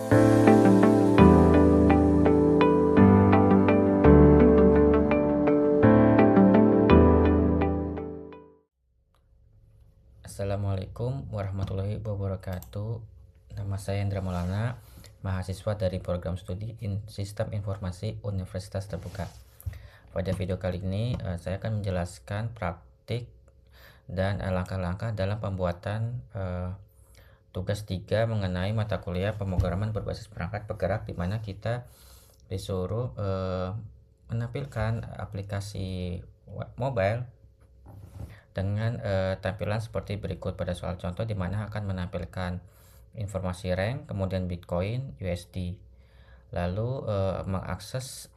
Assalamualaikum warahmatullahi wabarakatuh. Nama saya Indra Maulana, mahasiswa dari program studi Sistem Informasi Universitas Terbuka. Pada video kali ini saya akan menjelaskan praktik dan langkah-langkah dalam pembuatan tugas 3 mengenai mata kuliah pemrograman berbasis perangkat bergerak, di mana kita disuruh menampilkan aplikasi mobile dengan tampilan seperti berikut pada soal contoh, di mana akan menampilkan informasi rank, kemudian Bitcoin, USD, lalu mengakses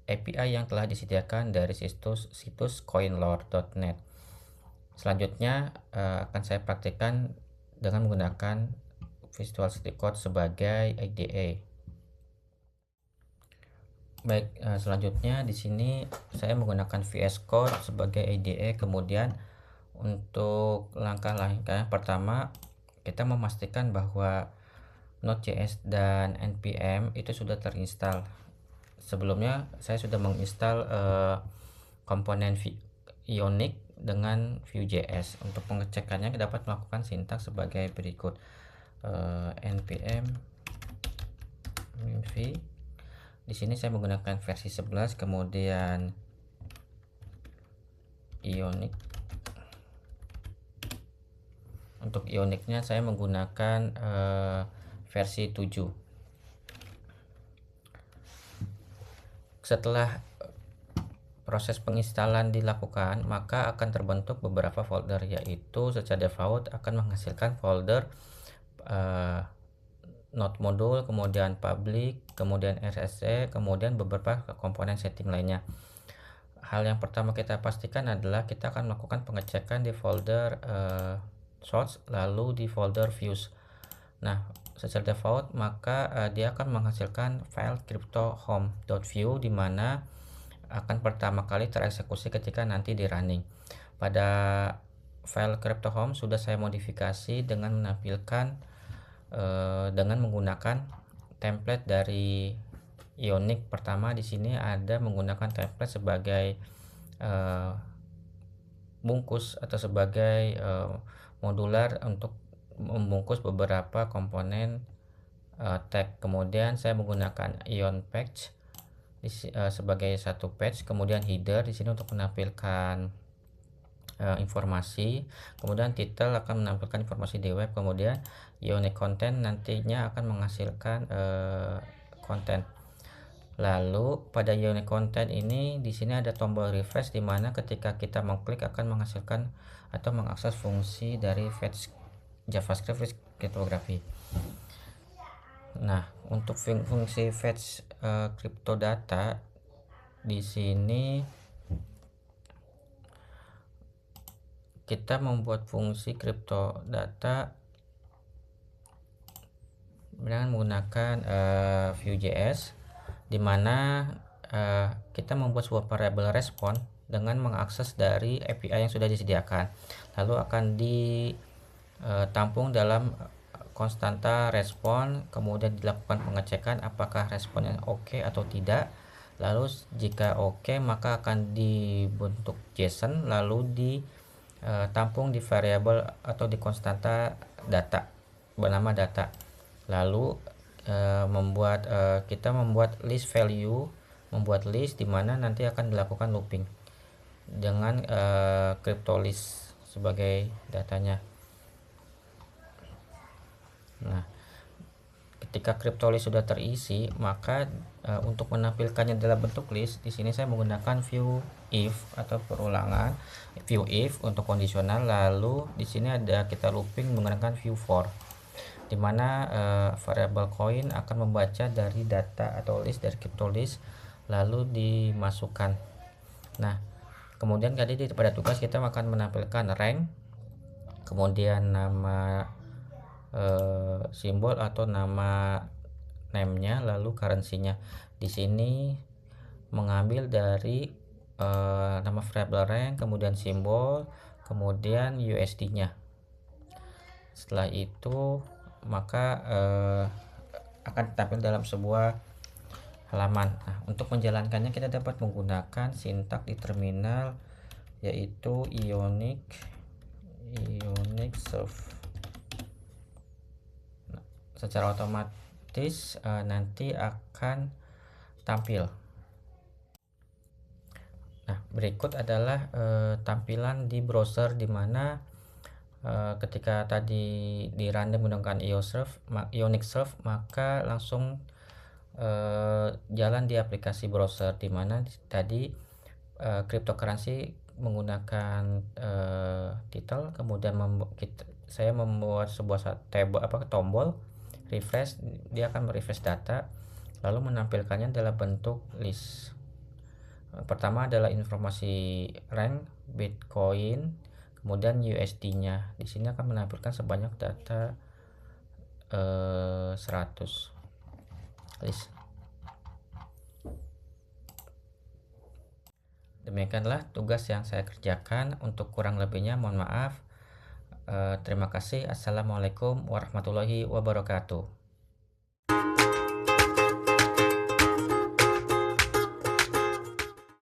API yang telah disediakan dari situs coinlore.net. Selanjutnya akan saya praktikkan dengan menggunakan Visual Studio Code sebagai IDE. Baik, selanjutnya di sini saya menggunakan VS Code sebagai IDE. Kemudian untuk langkah-langkah pertama, kita memastikan bahwa Node.js dan npm itu sudah terinstall. Sebelumnya saya sudah menginstal komponen Ionic dengan Vue.js. Untuk pengecekannya dapat melakukan sintaks sebagai berikut: npm v. Di sini saya menggunakan versi 11, kemudian Ionic. Untuk Ionicnya saya menggunakan versi 7. Setelah proses penginstalan dilakukan, maka akan terbentuk beberapa folder, yaitu secara default akan menghasilkan folder Node modul, kemudian public, kemudian RSE, kemudian beberapa komponen setting lainnya. Hal yang pertama kita pastikan adalah kita akan melakukan pengecekan di folder source, lalu di folder views. Nah, secara default maka dia akan menghasilkan file crypto-home.vue, di mana akan pertama kali tereksekusi ketika nanti di running. Pada file crypto-home sudah saya modifikasi dengan menampilkan dengan menggunakan template dari Ionic. Pertama di sini ada menggunakan template sebagai bungkus atau sebagai modular untuk membungkus beberapa komponen tag. Kemudian saya menggunakan ion patch sebagai satu patch, kemudian header di sini untuk menampilkan informasi, kemudian title akan menampilkan informasi di web, kemudian ionic content nantinya akan menghasilkan konten. Lalu pada ionic content ini di sini ada tombol refresh, di mana ketika kita mengklik akan menghasilkan atau mengakses fungsi dari fetch JavaScript cryptography. Nah, untuk fungsi fetch crypto data di sini kita membuat fungsi crypto data dengan menggunakan Vue.js, di mana kita membuat sebuah variabel respon dengan mengakses dari API yang sudah disediakan, lalu akan ditampung dalam konstanta respon, kemudian dilakukan pengecekan apakah responnya oke atau tidak. Lalu jika oke, maka akan dibentuk JSON, lalu ditampung di variabel atau di konstanta data bernama data. Lalu kita membuat list value, membuat list di mana nanti akan dilakukan looping dengan cryptolist sebagai datanya. Nah, ketika cryptolist sudah terisi, maka untuk menampilkannya dalam bentuk list, di sini saya menggunakan view if atau perulangan view if untuk kondisional. Lalu di sini ada kita looping menggunakan view for, di mana variabel coin akan membaca dari data atau list dari cryptolist lalu dimasukkan. Nah, kemudian tadi pada tugas kita akan menampilkan rank, kemudian nama simbol atau nama name-nya, lalu currency-nya. Di sini mengambil dari nama variabel rank, kemudian simbol, kemudian USD-nya. Setelah itu maka akan tampil dalam sebuah halaman. Nah, untuk menjalankannya kita dapat menggunakan sintak di terminal, yaitu ionic serve. Nah, secara otomatis nanti akan tampil. Nah, berikut adalah tampilan di browser, di mana ketika tadi di random menggunakan Ionic Serve, maka langsung jalan di aplikasi browser, di mana tadi cryptocurrency menggunakan title, kemudian saya membuat sebuah tombol refresh, dia akan merefresh data lalu menampilkannya dalam bentuk list. Pertama adalah informasi rank Bitcoin, kemudian USD-nya. Di sini akan menampilkan sebanyak data 100 list. Demikianlah tugas yang saya kerjakan. Untuk kurang lebihnya mohon maaf. Terima kasih. Assalamualaikum warahmatullahi wabarakatuh.